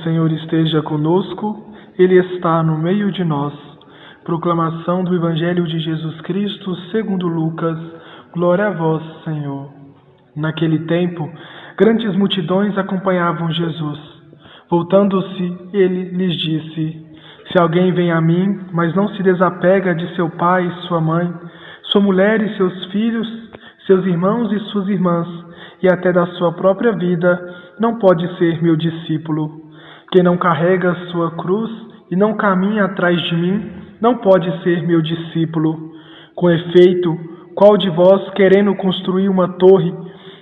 Senhor esteja conosco, Ele está no meio de nós. Proclamação do Evangelho de Jesus Cristo segundo Lucas. Glória a vós, Senhor. Naquele tempo, grandes multidões acompanhavam Jesus. Voltando-se, ele lhes disse: Se alguém vem a mim, mas não se desapega de seu pai e sua mãe, sua mulher e seus filhos, seus irmãos e suas irmãs, e até da sua própria vida, não pode ser meu discípulo. Quem não carrega sua cruz e não caminha atrás de mim, não pode ser meu discípulo. Com efeito, qual de vós, querendo construir uma torre,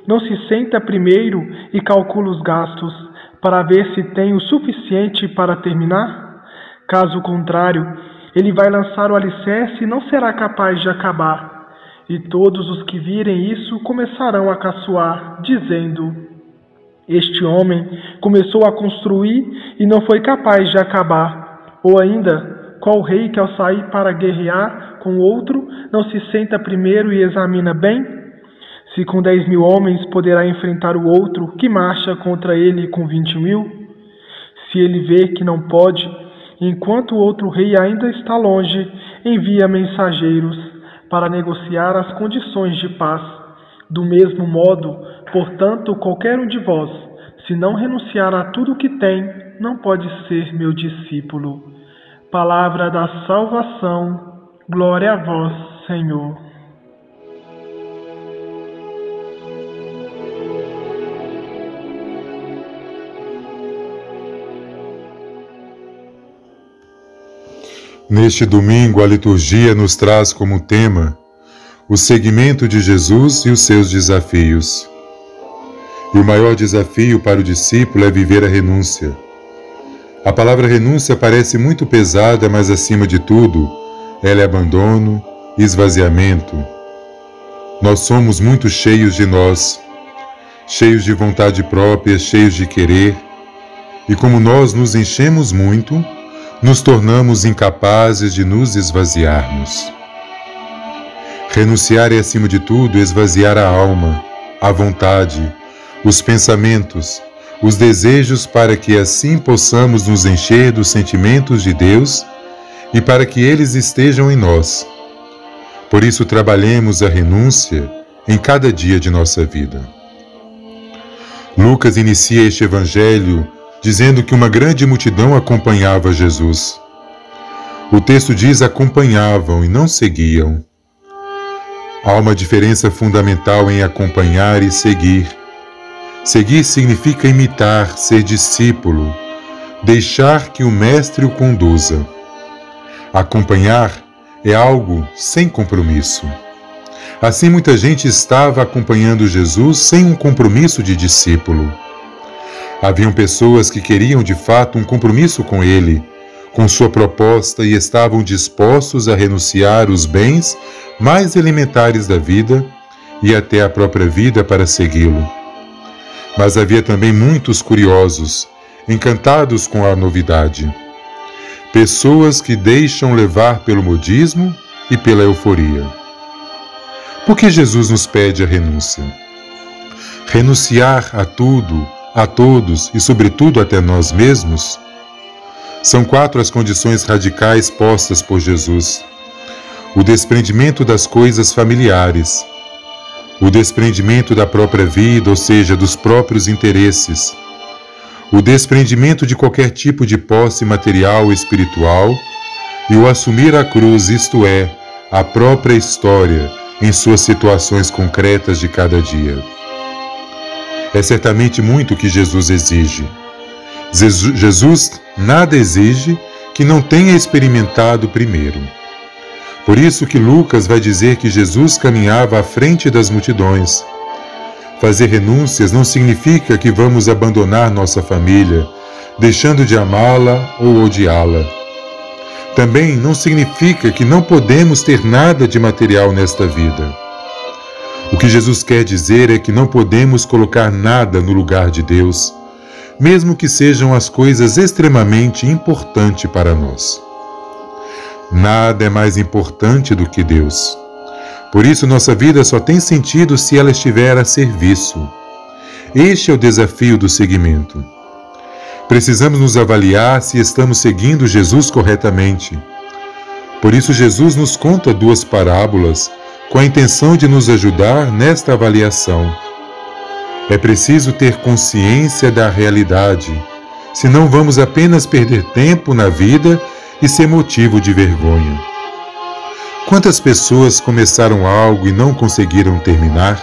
não se senta primeiro e calcula os gastos, para ver se tem o suficiente para terminar? Caso contrário, ele vai lançar o alicerce e não será capaz de acabar. E todos os que virem isso começarão a caçoar, dizendo: Este homem começou a construir e não foi capaz de acabar. Ou ainda, qual rei que ao sair para guerrear com outro não se senta primeiro e examina bem? Se com 10.000 homens poderá enfrentar o outro, que marcha contra ele com 20.000? Se ele vê que não pode, enquanto o outro rei ainda está longe, envia mensageiros para negociar as condições de paz. Do mesmo modo, portanto, qualquer um de vós, se não renunciar a tudo o que tem, não pode ser meu discípulo. Palavra da salvação. Glória a vós, Senhor. Neste domingo, a liturgia nos traz como tema o seguimento de Jesus e os seus desafios. E o maior desafio para o discípulo é viver a renúncia. A palavra renúncia parece muito pesada, mas acima de tudo, ela é abandono e esvaziamento. Nós somos muito cheios de nós, cheios de vontade própria, cheios de querer, e como nós nos enchemos muito, nos tornamos incapazes de nos esvaziarmos. Renunciar é, acima de tudo, esvaziar a alma, a vontade, os pensamentos, os desejos, para que assim possamos nos encher dos sentimentos de Deus e para que eles estejam em nós. Por isso, trabalhemos a renúncia em cada dia de nossa vida. Lucas inicia este evangelho dizendo que uma grande multidão acompanhava Jesus. O texto diz acompanhavam e não seguiam. Há uma diferença fundamental em acompanhar e seguir. Seguir significa imitar, ser discípulo, deixar que o mestre o conduza. Acompanhar é algo sem compromisso. Assim, muita gente estava acompanhando Jesus sem um compromisso de discípulo. Haviam pessoas que queriam de fato um compromisso com ele, com sua proposta, e estavam dispostos a renunciar os bens mais elementares da vida e até a própria vida para segui-lo. Mas havia também muitos curiosos, encantados com a novidade. Pessoas que deixam levar pelo modismo e pela euforia. Por que Jesus nos pede a renúncia? Renunciar a tudo, a todos e, sobretudo, até nós mesmos? São 4 as condições radicais postas por Jesus: o desprendimento das coisas familiares, o desprendimento da própria vida, ou seja, dos próprios interesses, o desprendimento de qualquer tipo de posse material ou espiritual e o assumir a cruz, isto é, a própria história em suas situações concretas de cada dia. É certamente muito o que Jesus exige. Jesus nada exige que não tenha experimentado primeiro. Por isso que Lucas vai dizer que Jesus caminhava à frente das multidões. Fazer renúncias não significa que vamos abandonar nossa família, deixando de amá-la ou odiá-la. Também não significa que não podemos ter nada de material nesta vida. O que Jesus quer dizer é que não podemos colocar nada no lugar de Deus, mesmo que sejam as coisas extremamente importantes para nós. Nada é mais importante do que Deus. Por isso, nossa vida só tem sentido se ela estiver a serviço. Este é o desafio do seguimento. Precisamos nos avaliar se estamos seguindo Jesus corretamente. Por isso, Jesus nos conta 2 parábolas com a intenção de nos ajudar nesta avaliação. É preciso ter consciência da realidade, senão vamos apenas perder tempo na vida e ser motivo de vergonha. Quantas pessoas começaram algo e não conseguiram terminar?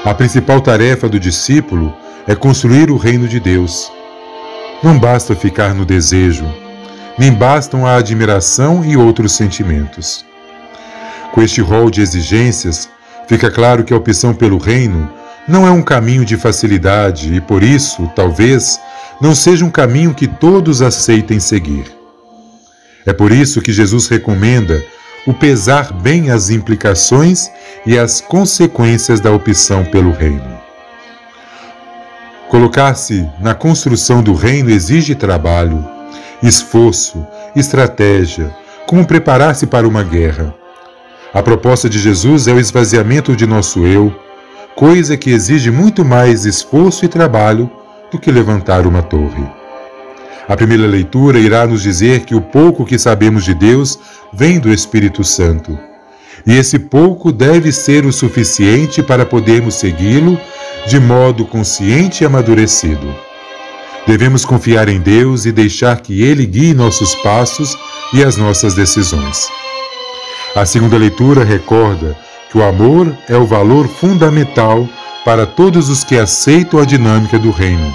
A principal tarefa do discípulo é construir o reino de Deus. Não basta ficar no desejo, nem bastam a admiração e outros sentimentos. Com este rol de exigências, fica claro que a opção pelo reino não é um caminho de facilidade e, por isso, talvez, não seja um caminho que todos aceitem seguir. É por isso que Jesus recomenda o pesar bem as implicações e as consequências da opção pelo reino. Colocar-se na construção do reino exige trabalho, esforço, estratégia, como preparar-se para uma guerra. A proposta de Jesus é o esvaziamento de nosso eu, coisa que exige muito mais esforço e trabalho do que levantar uma torre. A primeira leitura irá nos dizer que o pouco que sabemos de Deus vem do Espírito Santo, e esse pouco deve ser o suficiente para podermos segui-lo de modo consciente e amadurecido. Devemos confiar em Deus e deixar que Ele guie nossos passos e as nossas decisões. A segunda leitura recorda que o amor é o valor fundamental para todos os que aceitam a dinâmica do reino.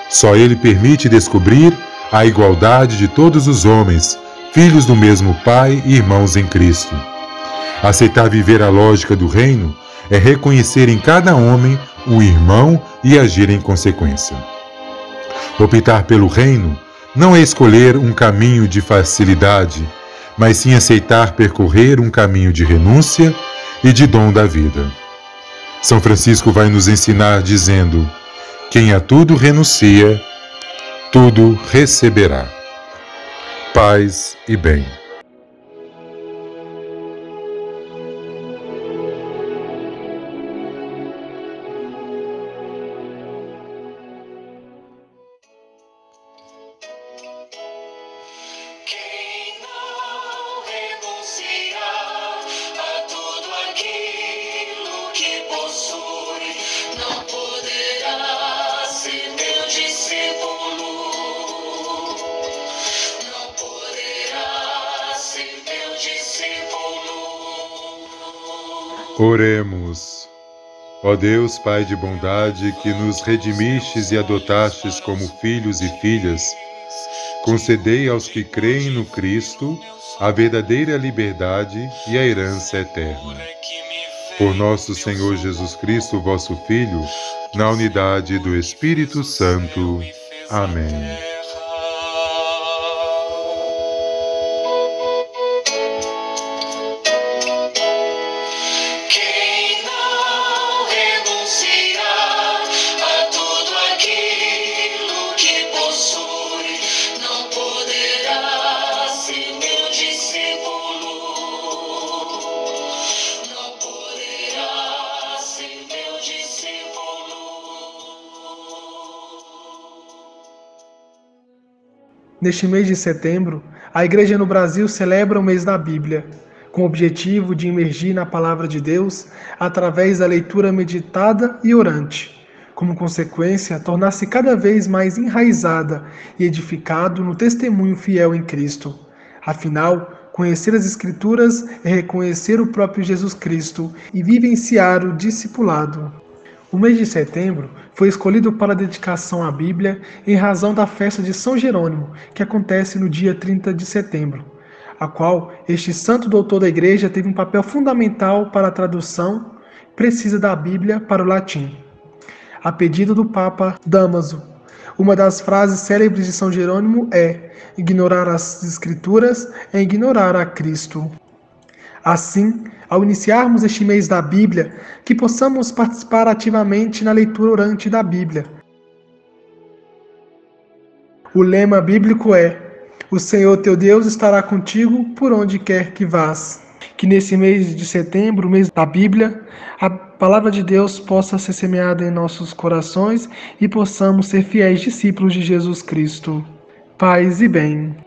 Só ele permite descobrir a igualdade de todos os homens, filhos do mesmo Pai e irmãos em Cristo. Aceitar viver a lógica do reino é reconhecer em cada homem o irmão e agir em consequência. Optar pelo reino não é escolher um caminho de facilidade, mas sim aceitar percorrer um caminho de renúncia e de dom da vida. São Francisco vai nos ensinar dizendo: quem a tudo renuncia, tudo receberá. Paz e bem. Oremos. Ó Deus, Pai de bondade, que nos redimistes e adotastes como filhos e filhas, concedei aos que creem no Cristo a verdadeira liberdade e a herança eterna. Por nosso Senhor Jesus Cristo, vosso Filho, na unidade do Espírito Santo. Amém. Neste mês de setembro, a Igreja no Brasil celebra o mês da Bíblia, com o objetivo de imergir na Palavra de Deus através da leitura meditada e orante. Como consequência, tornar-se cada vez mais enraizada e edificado no testemunho fiel em Cristo. Afinal, conhecer as Escrituras é reconhecer o próprio Jesus Cristo e vivenciar o discipulado. O mês de setembro foi escolhido para a dedicação à Bíblia em razão da festa de São Jerônimo, que acontece no dia 30 de setembro, a qual este santo doutor da Igreja teve um papel fundamental para a tradução precisa da Bíblia para o latim. A pedido do Papa Dámaso, uma das frases célebres de São Jerônimo é: ignorar as Escrituras é ignorar a Cristo. Assim, ao iniciarmos este mês da Bíblia, que possamos participar ativamente na leitura orante da Bíblia. O lema bíblico é: o Senhor teu Deus estará contigo por onde quer que vás. Que nesse mês de setembro, mês da Bíblia, a palavra de Deus possa ser semeada em nossos corações e possamos ser fiéis discípulos de Jesus Cristo. Paz e bem.